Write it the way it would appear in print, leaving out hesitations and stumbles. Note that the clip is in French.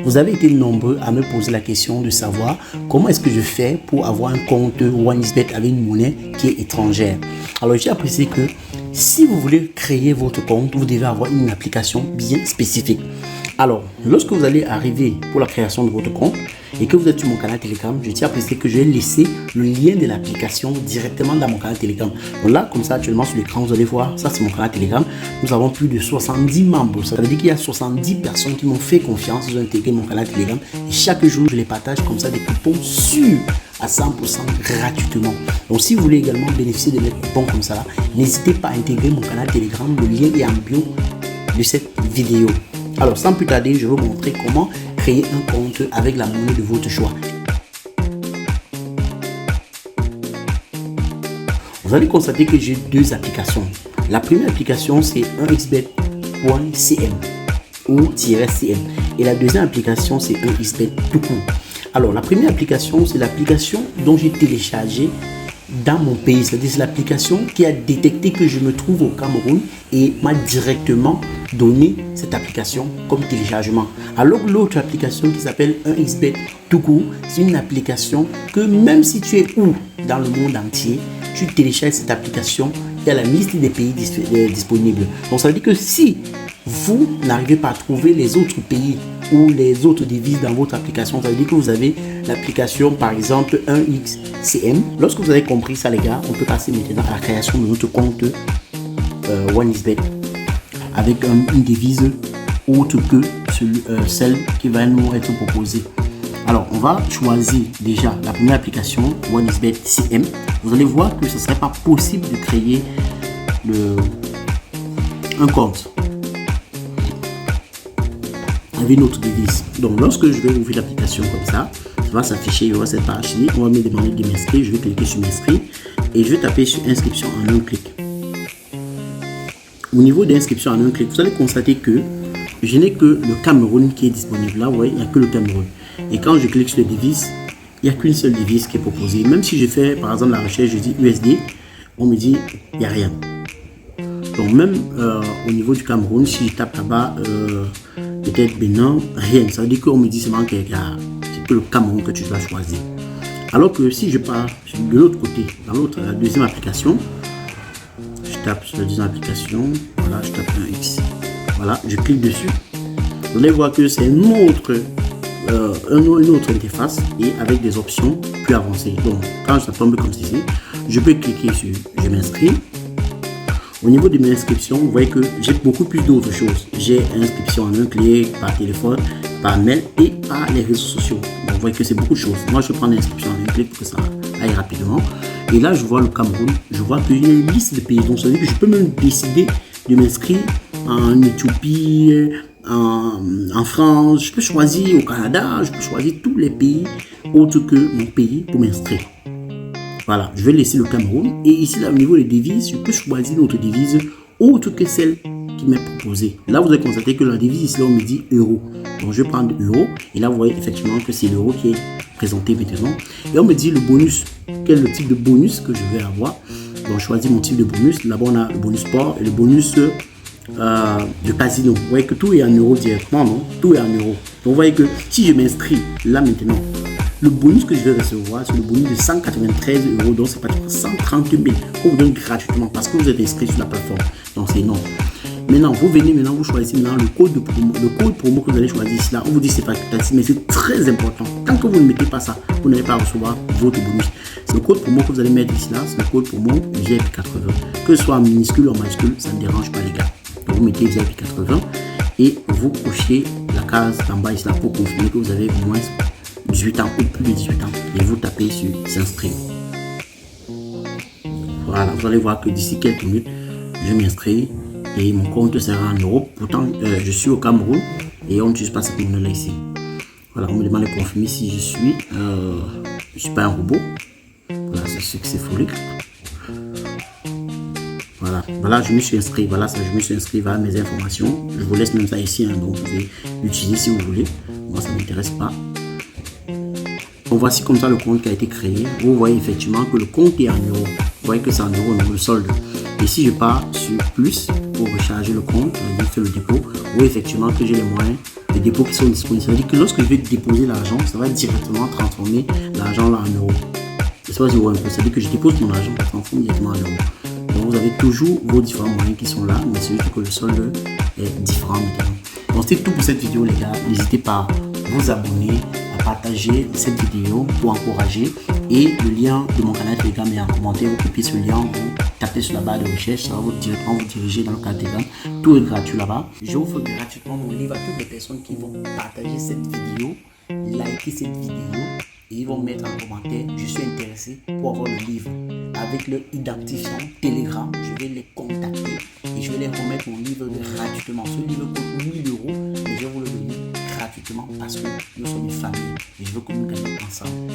Vous avez été nombreux à me poser la question de savoir comment est-ce que je fais pour avoir un compte OneXBet avec une monnaie qui est étrangère. Alors j'ai apprécié que si vous voulez créer votre compte, vous devez avoir une application bien spécifique. Alors, lorsque vous allez arriver pour la création de votre compte et que vous êtes sur mon canal Telegram, je tiens à préciser que je vais laisser le lien de l'application directement dans mon canal Telegram. Donc là, comme ça, actuellement sur l'écran, vous allez voir, ça c'est mon canal Telegram. Nous avons plus de 70 membres. Ça veut dire qu'il y a 70 personnes qui m'ont fait confiance, ils ont intégré mon canal Telegram. Et chaque jour, je les partage comme ça des coupons sûrs à 100% gratuitement. Donc si vous voulez également bénéficier de mes coupons comme ça, n'hésitez pas à intégrer mon canal Telegram. Le lien est en bio de cette vidéo. Alors sans plus tarder, je vais vous montrer comment créer un compte avec la monnaie de votre choix. Vous allez constater que j'ai deux applications. La première application c'est 1xbet.cm ou -cm et la deuxième application c'est 1xbet tout court. Alors la première application c'est l'application dont j'ai téléchargé dans mon pays, c'est-à-dire c'est l'application qui a détecté que je me trouve au Cameroun et m'a directement donné cette application comme téléchargement. Alors l'autre application qui s'appelle 1xbet tout court, c'est une application que même si tu es où dans le monde entier, tu télécharges cette application et à la liste des pays disponibles. Donc ça veut dire que si vous n'arrivez pas à trouver les autres pays ou les autres devises dans votre application, ça veut dire que vous avez l'application par exemple 1xCM. Lorsque vous avez compris ça les gars, on peut passer maintenant à la création de notre compte OneXBet avec une devise autre que celle qui va nous être proposée. Alors on va choisir déjà la première application OneXBet CM. Vous allez voir que ce ne serait pas possible de créer un compte avec une autre devise. Donc lorsque je vais ouvrir l'application comme ça, ça va s'afficher, il y aura cette page ici, on va me demander de m'inscrire, je vais cliquer sur m'inscrire et je vais taper sur inscription en un clic. Au niveau d'inscription en un clic, vous allez constater que je n'ai que le Cameroun qui est disponible. Là, vous voyez, il n'y a que le Cameroun. Et quand je clique sur les devises, il n'y a qu'une seule devise qui est proposée. Même si je fais par exemple la recherche, je dis USD, on me dit il n'y a rien. Donc même au niveau du Cameroun, si je tape là-bas, peut-être Bénin, rien. Ça veut dire qu'on me dit seulement que c'est que le Cameroun que tu dois choisir. Alors que si je pars de l'autre côté, dans la deuxième application, je tape sur la deuxième application, voilà, je tape un X. Voilà, je clique dessus. Vous allez voir que c'est une autre interface et avec des options plus avancées. Donc, quand ça tombe comme ceci, je peux cliquer sur je m'inscris. Au niveau de mes inscriptions, vous voyez que j'ai beaucoup plus d'autres choses. J'ai inscription en un clic, par téléphone, par mail et par les réseaux sociaux. Donc, vous voyez que c'est beaucoup de choses. Moi, je prends l'inscription en un clic pour que ça aille rapidement. Et là, je vois le Cameroun. Je vois qu'il y a une liste de pays. Donc, ça veut dire que je peux même décider de m'inscrire en Éthiopie, en France. Je peux choisir au Canada. Je peux choisir tous les pays autres que mon pays pour m'inscrire. Voilà, je vais laisser le Cameroun. Et ici, là, au niveau des devises, je peux choisir une autre devise autre que celle qui m'est proposée. Là, vous allez constater que la devise ici, là, on me dit euro. Donc, je vais prendre euro. Et là, vous voyez effectivement que c'est l'euro qui est présenté maintenant. Et on me dit le bonus. Quel est le type de bonus que je vais avoir? Donc, je choisis mon type de bonus. Là-bas, on a le bonus sport et le bonus de casino. Vous voyez que tout est en euros directement, non? Tout est en euros. Donc, vous voyez que si je m'inscris là maintenant, le bonus que je vais recevoir, c'est le bonus de 193 euros, donc c'est pratiquement 130 000 qu'on vous donne gratuitement parce que vous êtes inscrit sur la plateforme. Donc c'est énorme. Maintenant, vous venez, vous choisissez maintenant le code de promo. Le code promo que vous allez choisir ici, là, on vous dit c'est pas facultatif, mais c'est très important. Tant que vous ne mettez pas ça, vous n'allez pas recevoir votre bonus. C'est le code promo que vous allez mettre ici, là, c'est le code promo VIP80. Que ce soit en minuscule ou en majuscule, ça ne dérange pas les gars. Donc vous mettez VIP80 et vous cochez la case en bas ici, là, pour confirmer que vous avez au moins 18 ans ou plus de 18 ans et vous tapez sur s'inscrire. Voilà, vous allez voir que d'ici quelques minutes, je m'inscris et mon compte sera en Europe. Pourtant, je suis au Cameroun et on n'utilise pas cette monnaie là ici. Voilà, on me demande de confirmer si je suis pas un robot. Voilà, c'est ce que c'est folie. Voilà, je me suis inscrit. Voilà, ça, je me suis inscrit vers mes informations. Je vous laisse même ça ici, hein, donc vous pouvez l'utiliser si vous voulez. Moi, ça ne m'intéresse pas. Donc voici comme ça le compte qui a été créé. Vous voyez effectivement que le compte est en euros. Vous voyez que c'est en euros, non, le solde. Et si je pars sur plus pour recharger le compte, je fais le dépôt, vous voyez effectivement que j'ai les moyens de de dépôt qui sont disponibles. Ça veut dire que lorsque je vais déposer l'argent, ça va directement transformer l'argent là en euros. C'est ça, je vois un peu. Ça veut dire que je dépose mon argent, ça transforme directement en euros. Donc vous avez toujours vos différents moyens qui sont là, mais c'est juste que le solde est différent maintenant. Donc c'est tout pour cette vidéo les gars. N'hésitez pas à vous abonner, à partager cette vidéo pour encourager. Et le lien de mon canal Telegram est en commentaire. Vous copiez ce lien, vous tapez sur la barre de recherche, ça va vous directement vous diriger dans le canal Telegram. Tout est gratuit là-bas. J'offre gratuitement mon livre à toutes les personnes qui vont partager cette vidéo, liker cette vidéo et ils vont mettre en commentaire je suis intéressé pour avoir le livre. Avec leur identifiant Telegram, je vais les contacter et je vais les remettre mon livre gratuitement. Ce livre coûte 1000 €, mais je vais vous le donner gratuitement parce que nous sommes une famille et je veux que nous gagnons ensemble.